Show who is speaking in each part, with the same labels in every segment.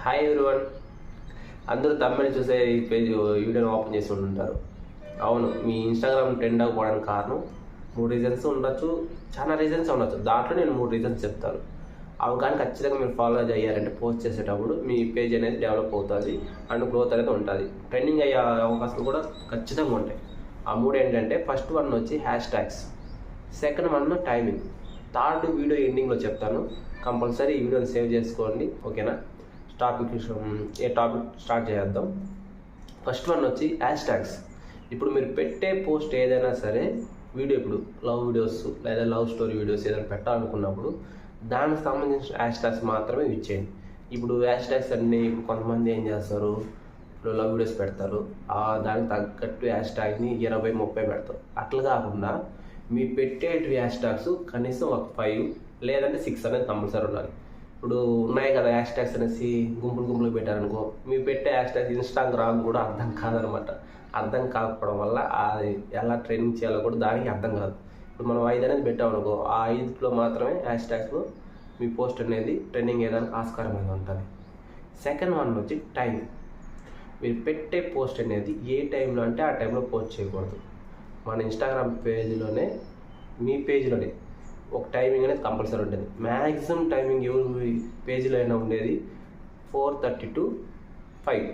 Speaker 1: Hi everyone. అందరూ తమిళ చూసే ఈ పేజ్ వీడియోని ఓపెన్ చేసి ఉంటారు. అవును, మీ ఇన్స్టాగ్రామ్ ట్రెండ్ అవ్వడానికి కారణం 3 రీజన్స్ ఉండొచ్చు, చాలా రీజన్స్ ఉండొచ్చు. దాంట్లో నేను 3 రీజన్స్ చెప్తాను. అవి కానీ ఖచ్చితంగా మీరు ఫాలో అయ్యారంటే పోస్ట్ చేసేటప్పుడు మీ పేజ్ అనేది డెవలప్ అవుతుంది అండ్ గ్రోత్ అనేది ఉంటుంది. ట్రెండింగ్ అయ్యే అవకాశాలు కూడా ఖచ్చితంగా ఉంటాయి. ఆ 3 ఏంటంటే, ఫస్ట్ వన్ వచ్చి hash tags, second one timing, third video ఎండింగ్లో చెప్తాను. కంపల్సరీ ఈ వీడియోని సేవ్ చేసుకోండి, ఓకేనా? ఏ టాపిక్ స్టార్ట్ చేద్దాం. ఫస్ట్ వన్ వచ్చి హ్యాష్ ట్యాగ్స్. ఇప్పుడు మీరు పెట్టే పోస్ట్ ఏదైనా సరే, వీడియో ఇప్పుడు లవ్ వీడియోస్ లేదా లవ్ స్టోరీ వీడియోస్ ఏదైనా పెట్టాలనుకున్నప్పుడు దానికి సంబంధించిన హ్యాష్ ట్యాగ్స్ మాత్రమే యూజ్ చేయండి. ఇప్పుడు హ్యాష్ ట్యాగ్స్ అన్నీ కొంతమంది ఏం చేస్తారు, ఇప్పుడు లవ్ వీడియోస్ పెడతారు, దానికి తగ్గట్టు హ్యాష్ ట్యాగ్ని 20-30 పెడతారు. అట్లా కాకుండా మీ పెట్టేటివి హ్యాష్ ట్యాగ్స్ కనీసం ఒక 5 లేదంటే 6 అనేది కంపల్సరీ ఉండాలి. ఇప్పుడు ఉన్నాయి కదా హ్యాష్ ట్యాగ్స్ అనేసి గుంపులు పెట్టారనుకో, మీరు పెట్టే హ్యాష్ ట్యాగ్స్ ఇన్స్టాగ్రామ్ కూడా అర్థం కాదనమాట. అర్థం కాకపోవడం వల్ల అది ఎలా ట్రైనింగ్ చేయాలో కూడా దానికి అర్థం కాదు. ఇప్పుడు మనం 5 అనేది పెట్టామనుకో, ఆ 5లో మాత్రమే హ్యాష్ ట్యాగ్స్లో మీ పోస్ట్ అనేది ట్రెండింగ్ అయ్యడానికి ఆస్కారం అనేది ఉంటుంది. సెకండ్ వన్ వచ్చి టైం. మీరు పెట్టే పోస్ట్ అనేది ఏ టైంలో అంటే ఆ టైంలో పోస్ట్ చేయకూడదు. మన ఇన్స్టాగ్రామ్ పేజ్లోనే, మీ పేజ్లోనే ఒక టైమింగ్ అనేది కంపల్సరీ ఉంటుంది. మ్యాక్సిమం టైమింగ్ ఎవరి పేజీలో అయినా ఉండేది 4:30 to 5.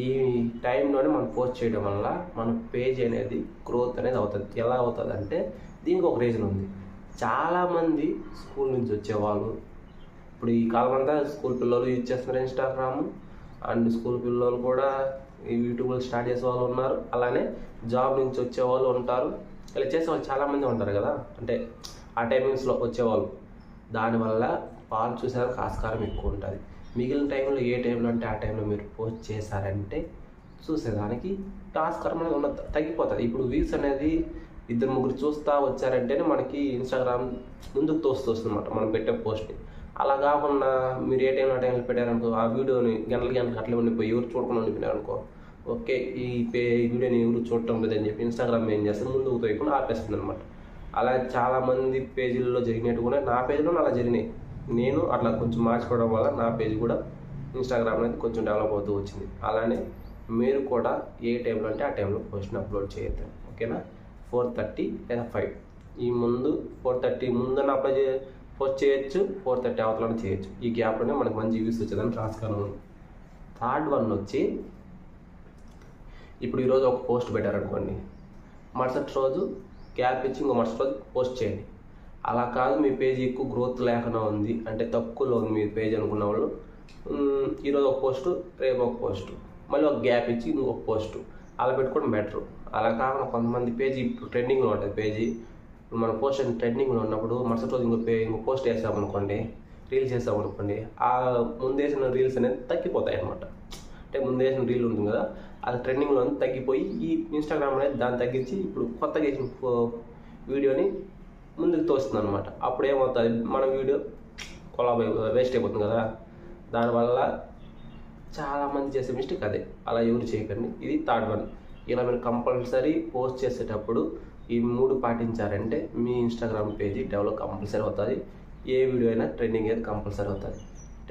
Speaker 1: ఈ టైంలోనే మనం పోస్ట్ చేయడం వల్ల మన పేజ్ అనేది గ్రోత్ అనేది అవుతుంది. ఎలా అవుతుంది అంటే, దీనికి ఒక రీజన్ ఉంది. చాలామంది స్కూల్ నుంచి వచ్చేవాళ్ళు, ఇప్పుడు ఈ కాలం అంతా స్కూల్ పిల్లలు యూజ్ చేస్తున్నారు ఇన్స్టాగ్రామ్, అండ్ స్కూల్ పిల్లలు కూడా ఈ యూట్యూబ్లో స్టార్ట్ చేసే వాళ్ళు ఉన్నారు. అలానే జాబ్ నుంచి వచ్చేవాళ్ళు ఉంటారు. ఇలా చేసేవాళ్ళు చాలామంది ఉంటారు కదా, అంటే ఆ టైమింగ్స్లో వచ్చేవాళ్ళు. దానివల్ల వాళ్ళు చూసేదానికి ఆస్కారం ఎక్కువ ఉంటుంది. మిగిలిన టైంలో ఏ టైంలో అంటే ఆ టైంలో మీరు పోస్ట్ చేశారంటే చూసేదానికి ఆస్కారం అనేది ఉన్నది తగ్గిపోతుంది. ఇప్పుడు వ్యూస్ అనేది 2-3 చూస్తూ వచ్చారంటేనే మనకి ఇన్స్టాగ్రామ్ ముందుకు తోస్తుంది అన్నమాట మనం పెట్టే పోస్ట్ని. అలా కాకుండా మీరు ఏ టైంలో టైంలో పెట్టారనుకో, ఆ వీడియోని గంటలకి అట్లా ఉండిపోయి ఎవరు చూడకుండా ఉండిపోయినారనుకో, ఓకే ఈ వీడియోని ఎవరు చూడటం లేదని చెప్పి ఇన్స్టాగ్రామ్ ఏం చేస్తుంది, ముందుకు తోయకుండా ఆపేస్తుంది అనమాట. అలా చాలామంది పేజీల్లో జరిగినట్టు కూడా నా పేజ్లో అలా జరిగినాయి. నేను అట్లా కొంచెం మార్చుకోవడం వల్ల నా పేజ్ కూడా ఇన్స్టాగ్రామ్ అనేది కొంచెం డెవలప్ అవుతూ వచ్చింది. అలానే మీరు కూడా ఏ టైంలో అంటే ఆ టైంలో పోస్ట్ని అప్లోడ్ చేయొద్దు, ఓకేనా? 4:30 లేదా 5 ఈ ముందు 4:30 ముందన్న పోస్ట్ చేయొచ్చు, 4:30 అవతలను చేయొచ్చు. ఈ గ్యాప్లోనే మనకు మంచి వ్యూస్ వచ్చేదాన్ని ఆస్కారం ఉంది. థర్డ్ వన్ వచ్చి, ఇప్పుడు ఈరోజు ఒక పోస్ట్ పెట్టారనుకోండి, మరుసటి రోజు గ్యాప్ ఇచ్చి ఇంకో మరుసటి రోజు పోస్ట్ చేయండి. అలా కాదు, మీ పేజ్ ఎక్కువ గ్రోత్ లేకుండా ఉంది అంటే తక్కువలో ఉంది మీ పేజ్ అనుకున్న వాళ్ళు, ఈరోజు ఒక పోస్టు, రేపు ఒక పోస్టు, మళ్ళీ ఒక గ్యాప్ ఇచ్చి ఇంకొక పోస్టు, అలా పెట్టుకోవడం బెటరు. అలా కాకుండా కొంతమంది పేజీ ఇప్పుడు ట్రెండింగ్లో ఉంటుంది. పేజీ ఇప్పుడు మన పోస్ట్ ట్రెండింగ్లో ఉన్నప్పుడు మరుసటి రోజు ఇంకో పోస్ట్ వేసామనుకోండి, రీల్స్ వేసామనుకోండి, ఆ ముందేసిన రీల్స్ అనేది తగ్గిపోతాయి అనమాట. అంటే ముందేసిన రీల్ ఉంటుంది కదా, అది ట్రెండింగ్లో తగ్గిపోయి ఈ ఇన్స్టాగ్రామ్ అనేది దాన్ని తగ్గించి ఇప్పుడు కొత్తగా వేసిన వీడియోని ముందుకు తోస్తుంది అనమాట. అప్పుడు ఏమవుతుంది, మన వీడియో వేస్ట్ అయిపోతుంది కదా. దానివల్ల చాలామంది చేసే మిస్టేక్ అదే. అలా ఎవరు చేయకండి. ఇది థర్డ్ వన్. ఇలా మీరు కంపల్సరీ పోస్ట్ చేసేటప్పుడు ఈ 3 పాటించారంటే మీ ఇన్స్టాగ్రామ్ పేజీ డెవలప్ కంపల్సరీ అవుతుంది. ఏ వీడియో అయినా ట్రెండింగ్ అయితే కంపల్సరీ అవుతుంది.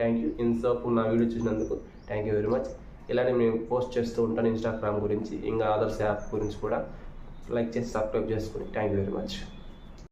Speaker 1: Thank you. ఇంతసేపు నా వీడియో చూసినందుకు థ్యాంక్ యూ వెరీ మచ్. ఇలానే మేము పోస్ట్ చేస్తూ ఉంటాను ఇన్స్టాగ్రామ్ గురించి, ఇంకా అదర్స్ యాప్ గురించి కూడా. లైక్ చేసి సబ్స్క్రైబ్ చేసుకుని థ్యాంక్ యూ వెరీ మచ్.